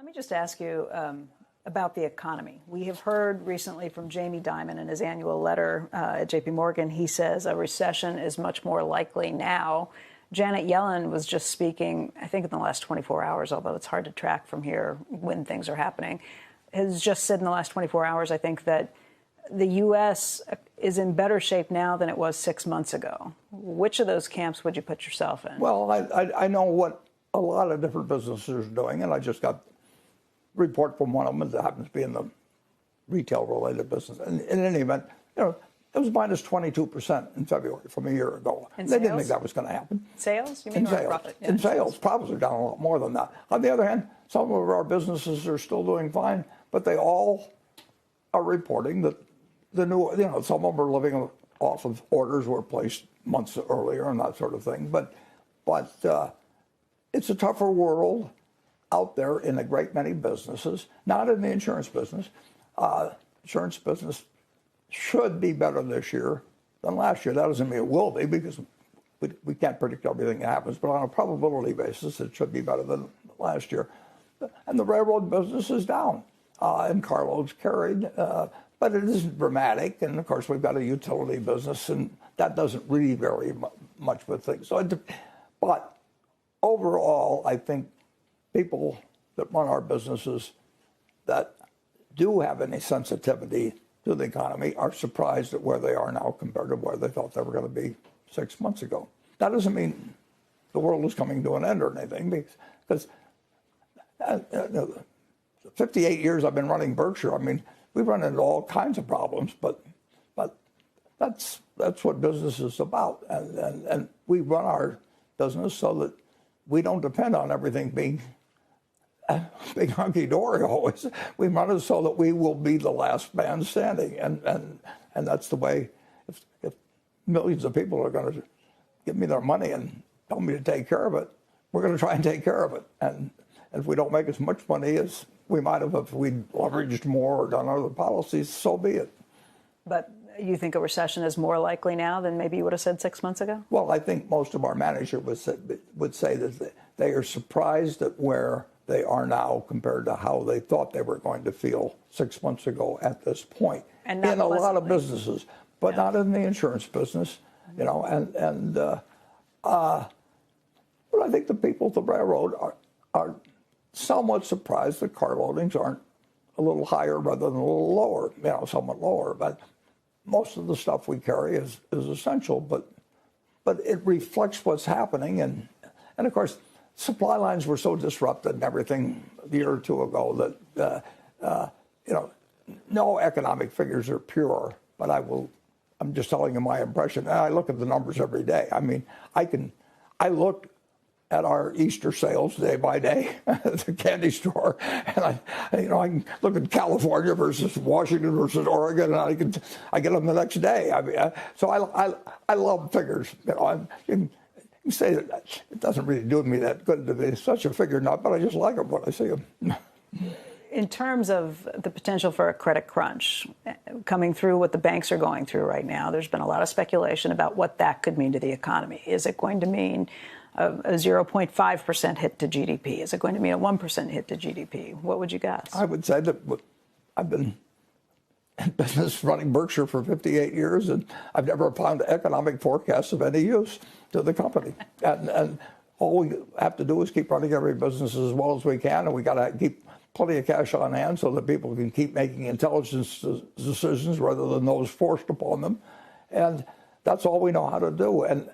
me just ask you about the economy. We have heard recently from Jamie Dimon in his annual letter at JP Morgan. He says a recession is much more likely now. Janet Yellen was just speaking, I think in the last 24 hours, although it's hard to track from here when things are happening, has just said in the last 24 hours, I think, that the U.S. is in better shape now than it was 6 months ago. Which of those camps would you put yourself in? Well, I know what a lot of different businesses are doing, and I just got a report from one of them that happens to be in the retail-related business. And in any event, you know, it was minus 22% in February from a year ago. In they sales? didn't think that was going to happen. Sales? You mean in sales. Profit? Yeah. In sales, profits are down a lot more than that. On the other hand, some of our businesses are still doing fine, but they all are reporting that the new, you know, some of them are living off of orders were placed months earlier and that sort of thing. But it's a tougher world out there in a great many businesses, not in the insurance business. Insurance business should be better this year than last year. That doesn't mean it will be, because we can't predict everything that happens, but on a probability basis, it should be better than last year. And the railroad business is down in carloads carried, but it isn't dramatic. And of course, we've got a utility business, and that doesn't really vary much with things. But overall, I think people that run our businesses that do have any sensitivity to the economy are surprised at where they are now compared to where they thought they were going to be 6 months ago. That doesn't mean the world is coming to an end or anything, because 58 years I've been running Berkshire. I mean, we've run into all kinds of problems, but that's what business is about. And we run our business so that we don't depend on everything being big hunky-dory always. We run it so that we will be the last man standing, and that's the way. If millions of people are going to give me their money and tell me to take care of it, we're going to try and take care of it. And if we don't make as much money as we might have if we'd leveraged more or done other policies, so be it. But you think a recession is more likely now than maybe you would have said 6 months ago? Well, I think most of our managers would say that they are surprised at where they are now compared to how they thought they were going to feel 6 months ago at this point. And in a lot of businesses, but not in the insurance business, you know. But I think the people at the railroad are somewhat surprised that car loadings aren't a little higher rather than a little lower, you know, somewhat lower. But most of the stuff we carry is essential, but it reflects what's happening. And of course, supply lines were so disrupted and everything a year or two ago that, you know, no economic figures are pure, but I'm just telling you my impression. And I look at the numbers every day. I mean, I look at our Easter sales day by day at the candy store, and I can look at California versus Washington versus Oregon, and I get them the next day. I mean, so I love figures. You know, you can say that it doesn't really do me that good to be such a figure nut, but I just like them when I see them. In terms of the potential for a credit crunch coming through what the banks are going through right now, there's been a lot of speculation about what that could mean to the economy. Is it going to mean a 0.5% hit to GDP? Is it going to mean a 1% hit to GDP? What would you guess? I would say that I've been in business running Berkshire for 58 years, and I've never found economic forecasts of any use to the company. And all we have to do is keep running every business as well as we can, and we got to keep plenty of cash on hand so that people can keep making intelligent decisions rather than those forced upon them. And that's all we know how to do. And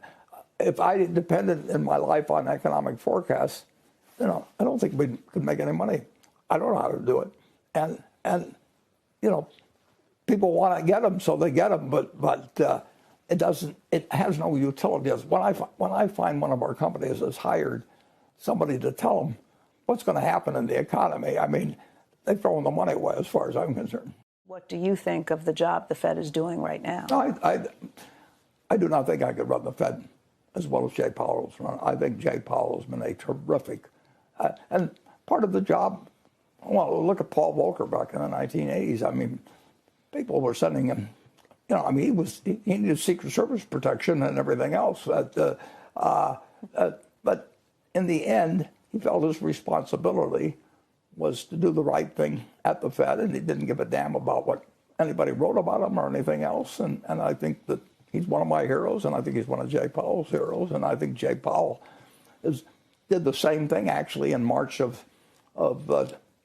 if I depended in my life on economic forecasts, you know, I don't think we could make any money. I don't know how to do it. And you know, people want to get them, so they get them, but it has no utility. When I find one of our companies has hired somebody to tell them what's going to happen in the economy, I mean, they've thrown the money away as far as I'm concerned. What do you think of the job the Fed is doing right now? I do not think I could run the Fed as well as Jay Powell's run. I think Jay Powell has been a terrific, and part of the job, well, look at Paul Volcker back in the 1980s. I mean, people were sending him, you know, I mean, he needed Secret Service protection and everything else. But in the end, he felt his responsibility was to do the right thing at the Fed, and he didn't give a damn about what anybody wrote about him or anything else. And I think that he's one of my heroes, and I think he's one of Jay Powell's heroes. And I think Jay Powell did the same thing actually in March of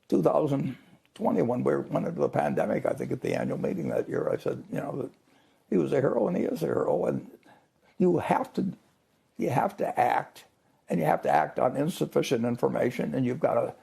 2020 when we went into the pandemic. I think at the annual meeting that year, I said, that he was a hero and he is a hero. And you have to act, and you have to act on insufficient information, and you've got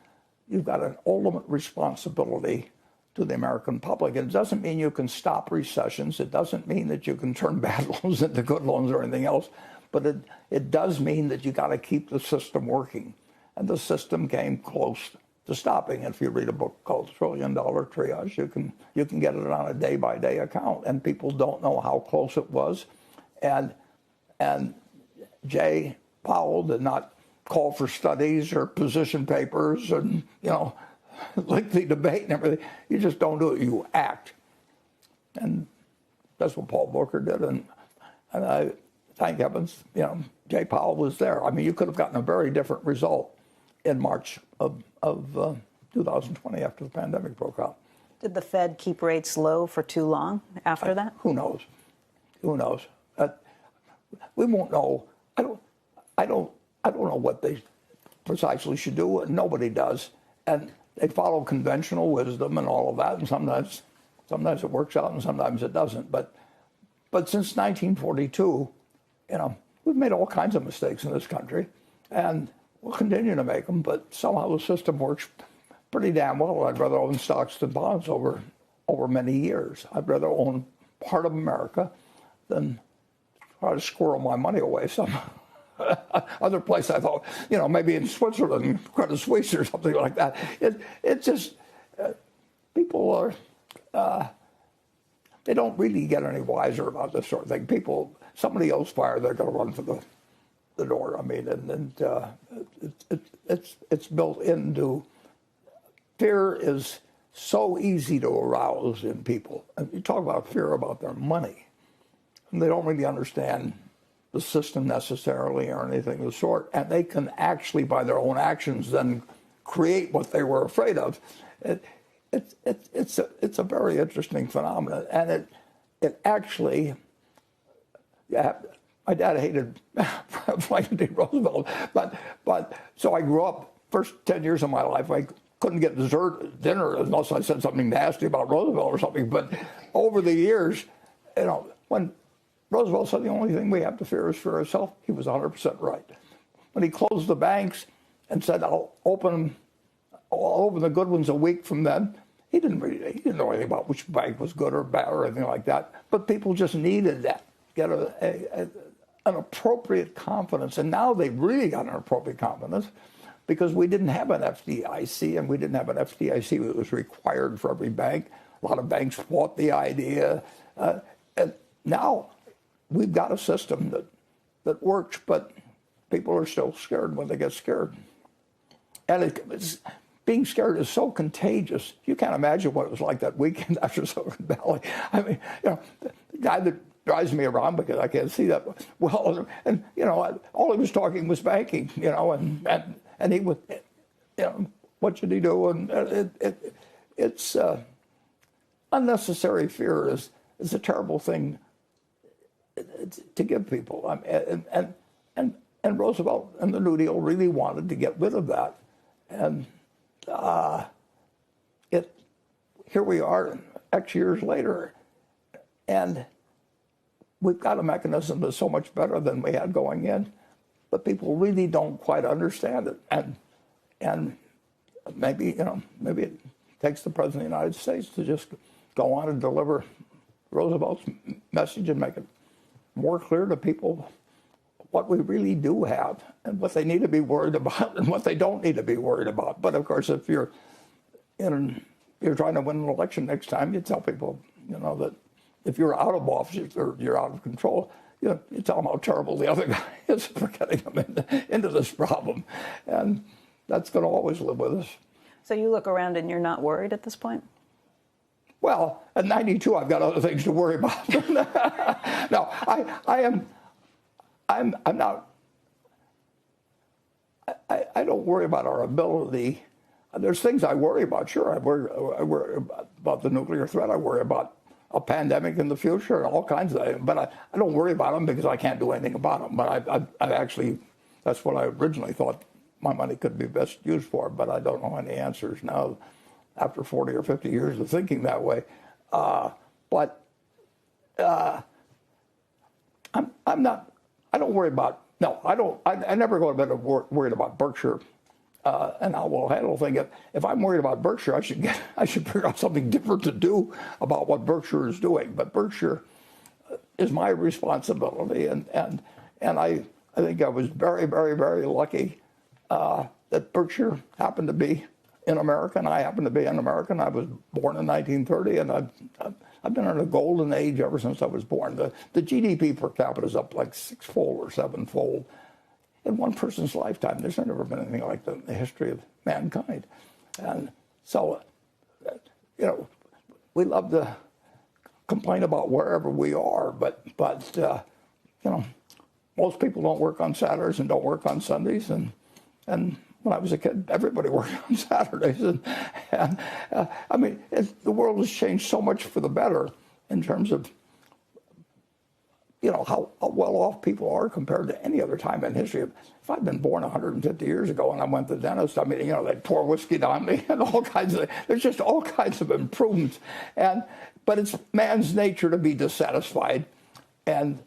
an ultimate responsibility to the American public. And it doesn't mean you can stop recessions. It doesn't mean that you can turn bad loans into good loans or anything else. But it does mean that you got to keep the system working. And the system came close to stopping. If you read a book called $1 Trillion Triage, you can get it on a day-by-day account. And people don't know how close it was. And Jay Powell did not call for studies or position papers and, lengthy debate and everything. You just don't do it. You act. And that's what Paul Volcker did. And I thank heavens, Jay Powell was there. I mean, you could have gotten a very different result in March of 2020 after the pandemic broke out. Did the Fed keep rates low for too long after that? Who knows? Who knows? We won't know. I don't know what they precisely should do. Nobody does. And they follow conventional wisdom and all of that. And sometimes it works out and sometimes it doesn't. But since 1942, we've made all kinds of mistakes in this country. And we'll continue to make them. But somehow the system works pretty damn well. I'd rather own stocks than bonds over many years. I'd rather own part of America than try to squirrel my money away some other place. I thought, maybe in Switzerland, Credit Suisse or something like that. It's just, people are, they don't really get any wiser about this sort of thing. Somebody else fire, they're going to run for the door. I mean, it's built into, fear is so easy to arouse in people. And you talk about fear about their money, and they don't really understand the system necessarily or anything of the sort, and they can actually, by their own actions, then create what they were afraid of. It's a very interesting phenomenon, and it actually. Yeah, my dad hated Franklin D. Roosevelt, but so I grew up. First 10 years of my life, I couldn't get dinner unless I said something nasty about Roosevelt or something. But over the years, when Roosevelt said the only thing we have to fear is fear itself, he was 100% right. When he closed the banks and said, I'll open the good ones a week from then, he didn't know anything about which bank was good or bad or anything like that. But people just needed that, get an appropriate confidence. And now they've really got an appropriate confidence because we didn't have an FDIC, and we didn't have an FDIC that was required for every bank. A lot of banks fought the idea. And now we've got a system that works, but people are still scared when they get scared. And being scared is so contagious. You can't imagine what it was like that weekend after Silicon Valley. I mean, the guy that drives me around because I can't see that well, and all he was talking was banking, and he would, what should he do? And it's unnecessary fear is a terrible thing to give people. And Roosevelt and the New Deal really wanted to get rid of that. And here we are X years later, and we've got a mechanism that's so much better than we had going in, but people really don't quite understand it. And maybe it takes the President of the United States to just go on and deliver Roosevelt's message and make it more clear to people what we really do have and what they need to be worried about and what they don't need to be worried about. But of course, if you're trying to win an election next time, you tell people, that if you're out of office or you're out of control, you tell them how terrible the other guy is for getting them into this problem. And that's going to always live with us. So you look around and you're not worried at this point? Well, at 92, I've got other things to worry about. No, I'm not. I don't worry about our ability. there's things I worry about. Sure, I worry about the nuclear threat. I worry about a pandemic in the future and all kinds of things. But I don't worry about them because I can't do anything about them. But I actually, that's what I originally thought my money could be best used for. But I don't know any answers now after 40 or 50 years of thinking that way. But I'm not, I don't worry about, no, I never go to bed worried about Berkshire and how we'll handle things. If I'm worried about Berkshire, I should figure out something different to do about what Berkshire is doing. But Berkshire is my responsibility, and I think I was very, very, very lucky that Berkshire happened to be in America, and I happened to be an American. I was born in 1930, and I've been in a golden age ever since I was born. The GDP per capita is up like 6-fold or 7-fold in one person's lifetime. There's never been anything like that in the history of mankind. And so, we love to complain about wherever we are, but most people don't work on Saturdays and don't work on Sundays, and when I was a kid, everybody worked on Saturdays, and I mean, the world has changed so much for the better in terms of how well off people are compared to any other time in history. If I'd been born 150 years ago and I went to the dentist, I mean, they'd pour whiskey down me and all kinds of, there's just all kinds of improvements. But it's man's nature to be dissatisfied, and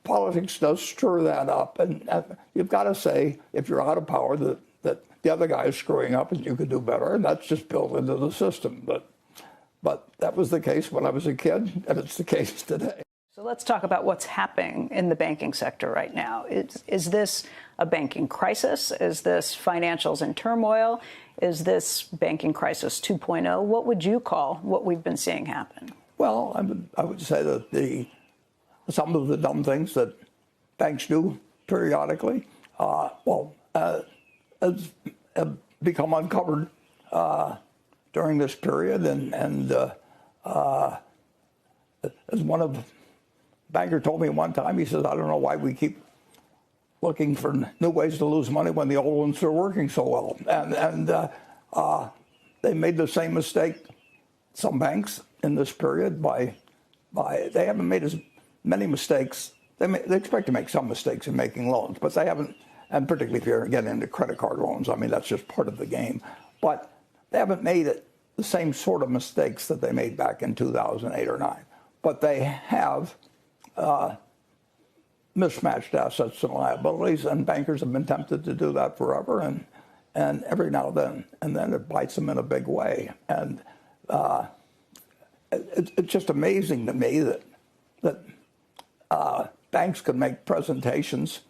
politics does stir that up. And you've got to say, if you're out of power, that the other guy is screwing up and you could do better, and that's just built into the system. But that was the case when I was a kid, and it's the case today. So let's talk about what's happening in the banking sector right now. Is this a banking crisis? Is this financials in turmoil? Is this banking crisis 2.0? What would you call what we've been seeing happen? Well, I would say that some of the dumb things that banks do periodically, have become uncovered during this period, and as one of banker told me one time, he says, I don't know why we keep looking for new ways to lose money when the old ones are working so well. And they made the same mistake, some banks, in this period by they haven't made as many mistakes. They expect to make some mistakes in making loans, but they haven't, and particularly if you're getting into credit card loans, I mean, that's just part of the game. But they haven't made the same sort of mistakes that they made back in 2008 or 9. But they have mismatched assets and liabilities, and bankers have been tempted to do that forever, and every now and then it bites them in a big way. And it's just amazing to me that banks could make presentations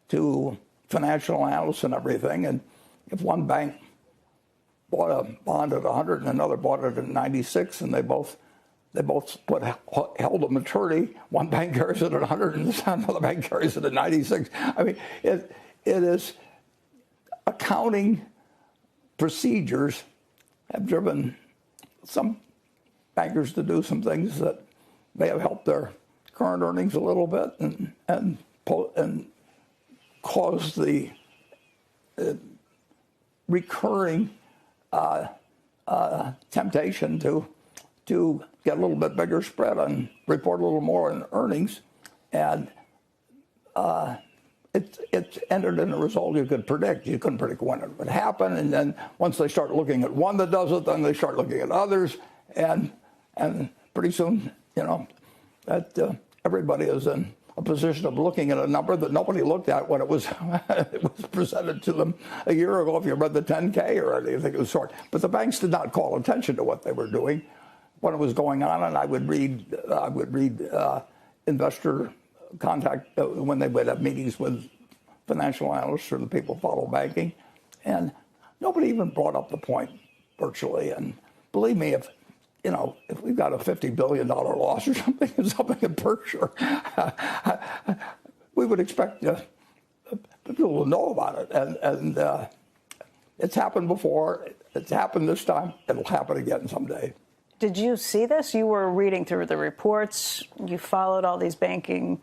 to financial analysts and everything, and if one bank bought a bond at 100 and another bought it at 96, and they both held a maturity. One bank carries it at 100 and another bank carries it at 96. I mean, it is accounting procedures have driven some bankers to do some things that may have helped their current earnings a little bit and caused the recurring temptation to get a little bit bigger spread and report a little more in earnings, and it's entered in a result you could predict. You couldn't predict when it would happen, and then once they start looking at one that does it, then they start looking at others, and pretty soon, that everybody is in a position of looking at a number that nobody looked at when it was presented to them a year ago, if you read the 10K or anything of the sort. But the banks did not call attention to what they were doing when it was going on, and I would read investor contact when they would have meetings with financial analysts or the people who follow banking, and nobody even brought up the point virtually. And believe me, if we've got a $50 billion loss or something in Berkshire, we would expect people to know about it. And it's happened before. It's happened this time. It'll happen again someday. Did you see this? You were reading through the reports. You followed all these banking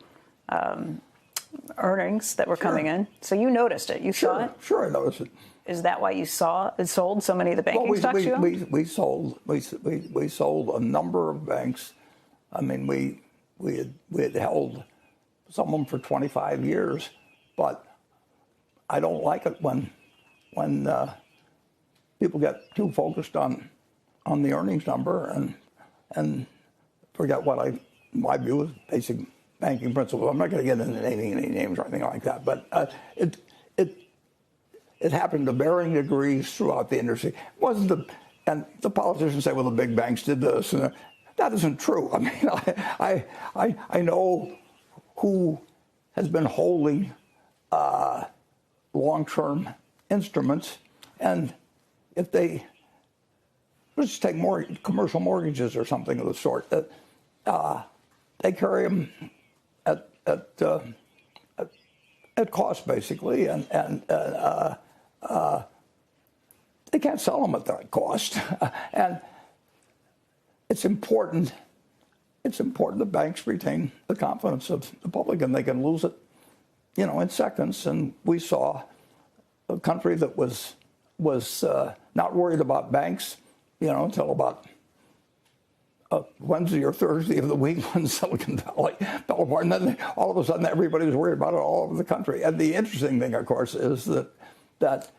earnings that were coming in. So you noticed it. You saw it? Sure, I noticed it. Is that why you sold so many of the banking stocks you owned? We sold a number of banks. I mean, we had held some of them for 25 years, but I don't like it when people get too focused on the earnings number and forget what my view is basic banking principles. I'm not going to get into naming any names or anything like that, but it happened to varying degrees throughout the industry. And the politicians say, well, the big banks did this, and that isn't true. I mean, I know who has been holding long-term instruments, and if they let's take commercial mortgages or something of the sort, they carry them at cost basically, and they can't sell them at that cost. And it's important that banks retain the confidence of the public, and they can lose it, in seconds. And we saw a country that was not worried about banks, until about Wednesday or Thursday of the week when Silicon Valley fell apart. And then all of a sudden everybody was worried about it all over the country. And the interesting thing, of course, is that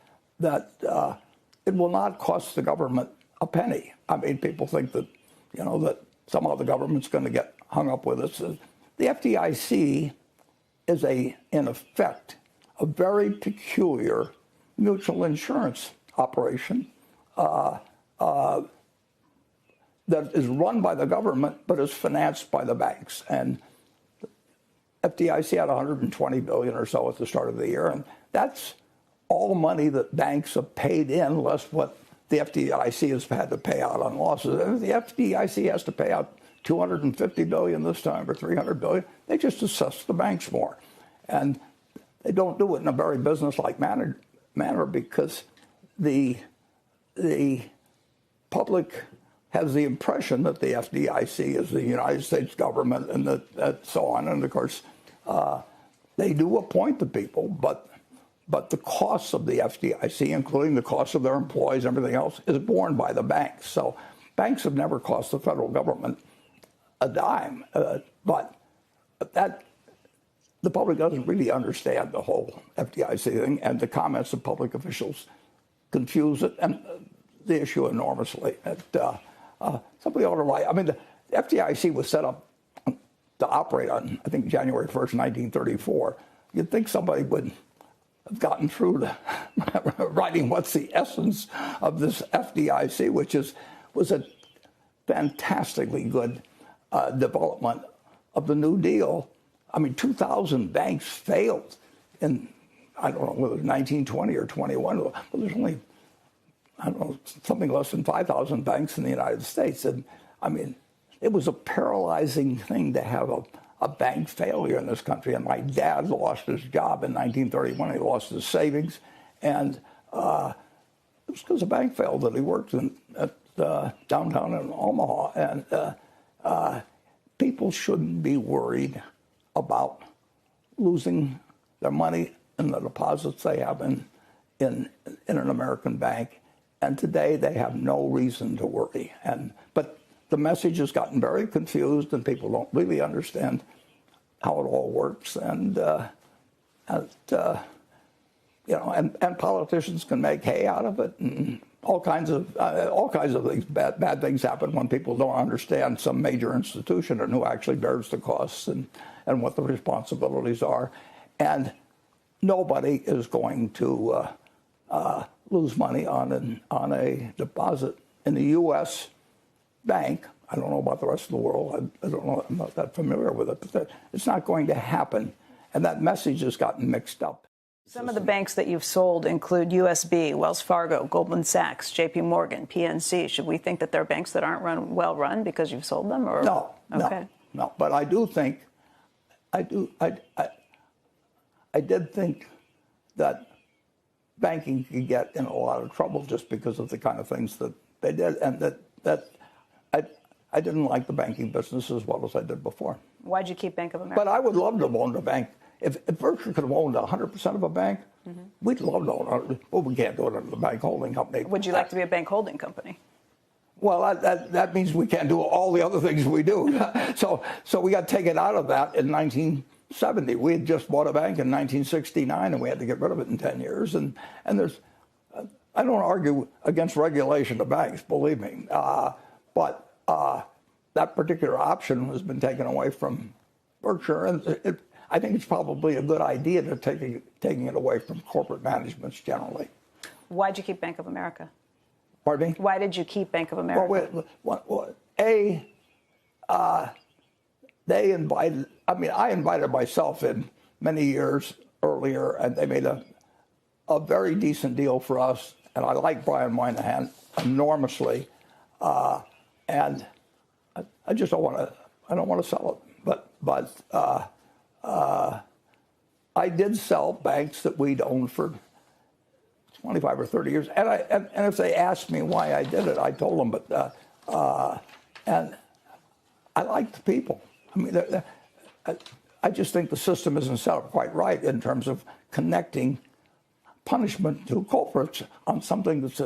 it will not cost the government a penny. I mean, people think that, that somehow the government's going to get hung up with this. The FDIC is in effect, a very peculiar mutual insurance operation that is run by the government but is financed by the banks. And FDIC had 120 billion or so at the start of the year, and that's all the money that banks have paid in, less what the FDIC has had to pay out on losses. If the FDIC has to pay out 250 billion this time or 300 billion, they just assess the banks more. And they don't do it in a very business-like manner because the public has the impression that the FDIC is the United States government and that so on. And of course, they do appoint the people, but the costs of the FDIC, including the cost of their employees and everything else, is borne by the banks. So banks have never cost the federal government a dime. But that the public doesn't really understand the whole FDIC thing, and the comments of public officials confuse it and the issue enormously. Somebody ought to write. I mean, the FDIC was set up to operate on, I think, January 1st, 1934. You'd think somebody would have gotten through to writing what's the essence of this FDIC, which was a fantastically good development of the New Deal. I mean, 2,000 banks failed in, I don't know whether it was 1920 or 21, but there's only, I don't know, something less than 5,000 banks in the United States. And I mean, it was a paralyzing thing to have a bank failure in this country. And my dad lost his job in 1931. He lost his savings. And it was because a bank failed that he worked at downtown in Omaha. And people shouldn't be worried about losing their money in the deposits they have in an American bank. And today they have no reason to worry. But the message has gotten very confused, and people don't really understand how it all works. And politicians can make hay out of it, and all kinds of things. Bad things happen when people don't understand some major institution and who actually bears the costs and what the responsibilities are. And nobody is going to lose money on a deposit in the U.S. bank. I don't know about the rest of the world. I don't know. I'm not that familiar with it, but it's not going to happen. And that message has gotten mixed up. Some of the banks that you've sold include USB, Wells Fargo, Goldman Sachs, JP Morgan, PNC. Should we think that they're banks that aren't well run because you've sold them? Or? No. But I do think, I did think that banking could get in a lot of trouble just because of the kind of things that they did, and that I didn't like the banking business as well as I did before. Why'd you keep Bank of America? But I would love to have owned a bank if Berkshire could have owned 100% of a bank, we'd love to own it. Well, we can't do it under the bank holding company. Would you like to be a bank holding company? Well, that means we can't do all the other things we do. So we got taken out of that in 1970. We had just bought a bank in 1969, and we had to get rid of it in 10 years. And there's, I don't argue against regulation of banks, believe me. But that particular option has been taken away from Berkshire, and I think it's probably a good idea to taking it away from corporate managements generally. Why'd you keep Bank of America? Pardon me? Why did you keep Bank of America? They invited, I invited myself in many years earlier, and they made a very decent deal for us, and I like Brian Moynihan enormously, and I just don't want to sell it. But I did sell banks that we'd owned for 25 or 30 years, and if they asked me why I did it, I told them. But and I like the people. I just think the system isn't set up quite right in terms of connecting punishment to culprits on something that's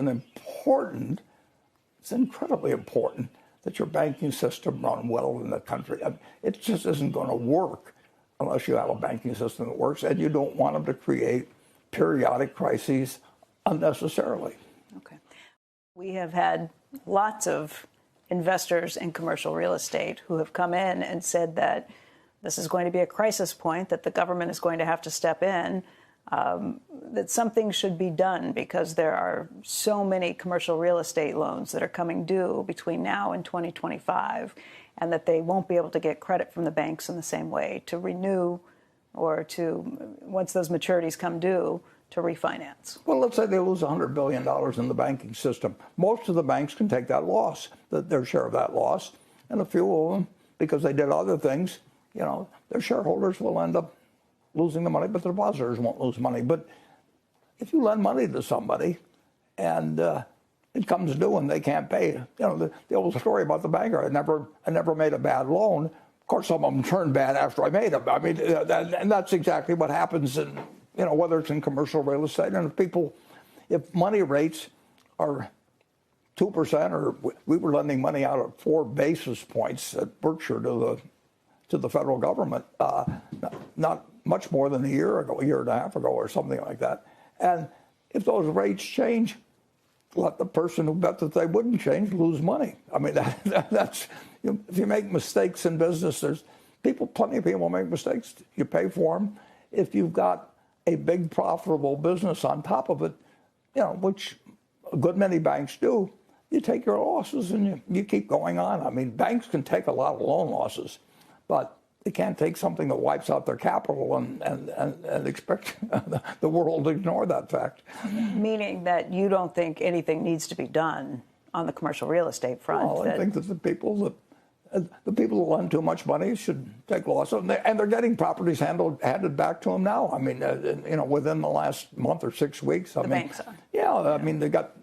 it's incredibly important that your banking system run well in the country. It just isn't going to work unless you have a banking system that works, and you don't want them to create periodic crises unnecessarily. Okay. We have had lots of investors in commercial real estate who have come in and said that this is going to be a crisis point, that the government is going to have to step in, that something should be done because there are so many commercial real estate loans that are coming due between now and 2025, and that they won't be able to get credit from the banks in the same way to renew or to, once those maturities come due, to refinance. Well, let's say they lose $100 billion in the banking system. Most of the banks can take that loss, their share of that loss, and a few of them, because they did other things, their shareholders will end up losing the money, but the depositors won't lose money. But if you lend money to somebody and it comes due and they can't pay, the old story about the banker, I never made a bad loan. Of course, some of them turned bad after I made them. And that's exactly what happens in, whether it's in commercial real estate. And if money rates are 2%, or we were lending money out at 4 basis points at Berkshire to the federal government, not much more than a year and a half ago, or something like that. And if those rates change, let the person who bet that they wouldn't change lose money. That's if you make mistakes in business, plenty of people make mistakes. You pay for them. If you've got a big profitable business on top of it, which a good many banks do, you take your losses and you keep going on. Banks can take a lot of loan losses, but they can't take something that wipes out their capital and expect the world to ignore that fact. Meaning that you don't think anything needs to be done on the commercial real estate front? Well, I think that the people that lend too much money should take losses, and they're getting properties handed back to them now. Within the last month or 6 weeks. The banks are. Yeah, they got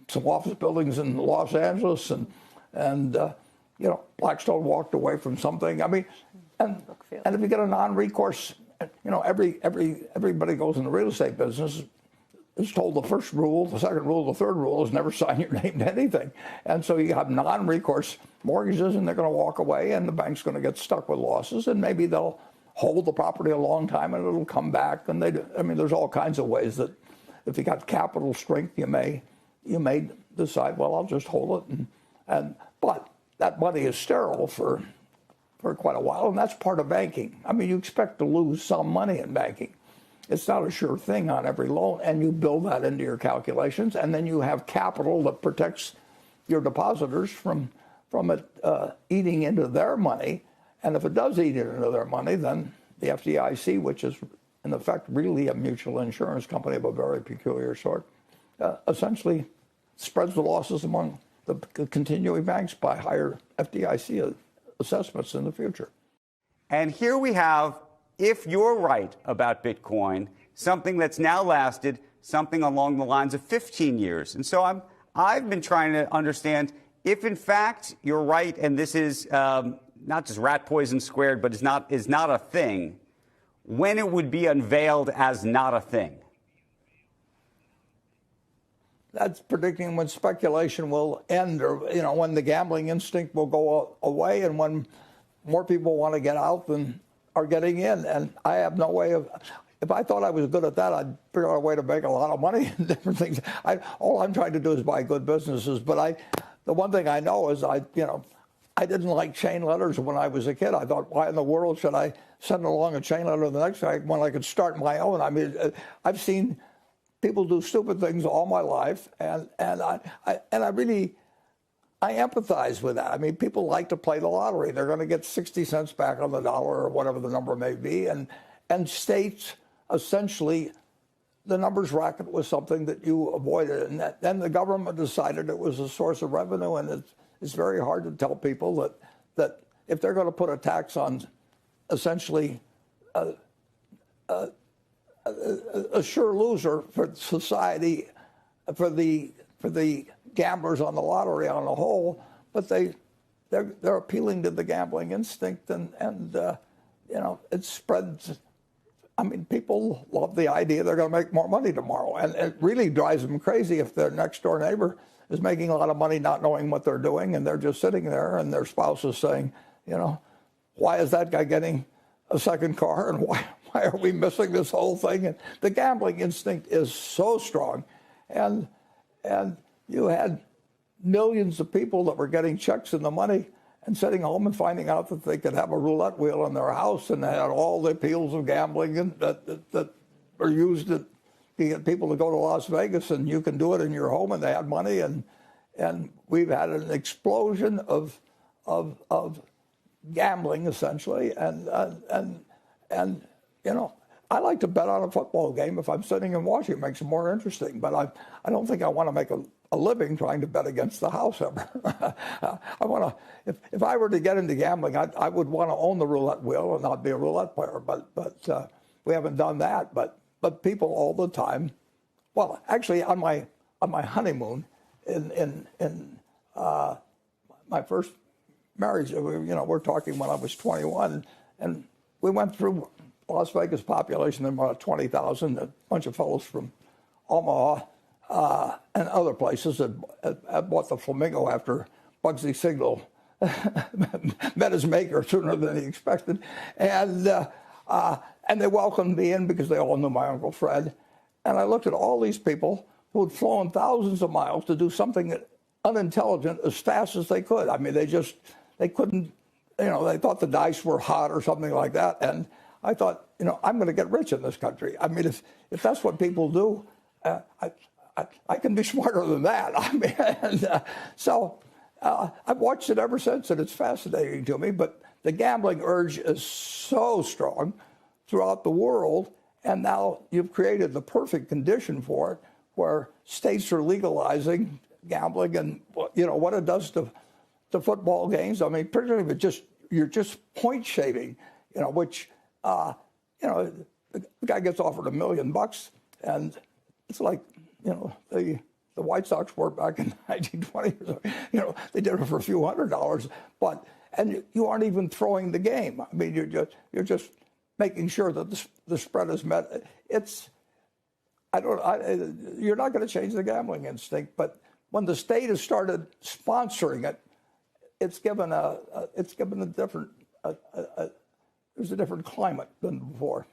some office buildings in Los Angeles, and Blackstone walked away from something. And if you get a non-recourse, everybody goes in the real estate business is told the first rule, the second rule, the third rule is never sign your name to anything. And so you have non-recourse mortgages, and they're going to walk away, and the bank's going to get stuck with losses, and maybe they'll hold the property a long time and it'll come back. And there's all kinds of ways that if you got capital strength, you may decide, well, I'll just hold it. But that money is sterile for quite a while, and that's part of banking. You expect to lose some money in banking. It's not a sure thing on every loan, and you build that into your calculations, and then you have capital that protects your depositors from it eating into their money. And if it does eat into their money, then the FDIC, which is in effect really a mutual insurance company of a very peculiar sort, essentially spreads the losses among the continuing banks by higher FDIC assessments in the future. And here we have, if you're right about Bitcoin, something that's now lasted something along the lines of 15 years. And so I've been trying to understand if, in fact, you're right, and this is not just rat poison squared, but is not a thing. when it would be unveiled as not a thing? That's predicting when speculation will end, or when the gambling instinct will go away, and when more people want to get out than are getting in. And I have no way of. If I thought I was good at that, I'd figure out a way to make a lot of money and different things. All I'm trying to do is buy good businesses. But the one thing I know is I didn't like chain letters when I was a kid. I thought, why in the world should I send along a chain letter to the next guy when I could start my own? I mean, I've seen people do stupid things all my life, and I empathize with that. I mean, people like to play the lottery. They're going to get 60 cents back on the dollar or whatever the number may be, and states essentially, the numbers racket was something that you avoided, and then the government decided it was a source of revenue, and it's very hard to tell people that if they're going to put a tax on essentially a sure loser for society, for the gamblers on the lottery on the whole, but they're appealing to the gambling instinct, and it spreads. I mean, people love the idea they're going to make more money tomorrow, and it really drives them crazy if their next door neighbor is making a lot of money not knowing what they're doing, and they're just sitting there, and their spouse is saying, why is that guy getting a second car, and why are we missing this whole thing? And the gambling instinct is so strong, and you had millions of people that were getting checks in the money and sitting home and finding out that they could have a roulette wheel in their house, and they had all the appeals of gambling and that are used to get people to go to Las Vegas, and you can do it in your home, and they had money, and we've had an explosion of gambling essentially, and I like to bet on a football game if I'm sitting and watching. It makes it more interesting, but I don't think I want to make a living trying to bet against the house ever. I want to, if I were to get into gambling, I would want to own the roulette wheel and not be a roulette player. But we haven't done that. But people all the time. Well, actually, on my honeymoon, in my first marriage, we're talking when I was 21, and we went through Las Vegas population of about 20,000, a bunch of fellows from Omaha and other places that bought the Flamingo after Bugsy Signal met his maker sooner than he expected. And they welcomed me in because they all knew my Uncle Fred. And I looked at all these people who had flown thousands of miles to do something unintelligent as fast as they could. I mean, they couldn't, they thought the dice were hot or something like that. And I thought, I'm going to get rich in this country. I mean, if that's what people do, I can be smarter than that. I mean, I've watched it ever since, and it's fascinating to me. But the gambling urge is so strong throughout the world, and now you've created the perfect condition for it, where states are legalizing gambling, and what it does to football games. I mean, particularly if you're just point shaving, which the guy gets offered $1 million, and it's like the White Sox were back in 1920. They did it for a few $100s, and you aren't even throwing the game. I mean, you're just making sure that the spread is met. You're not going to change the gambling instinct, but when the state has started sponsoring it, it's given a different there's a different climate than before.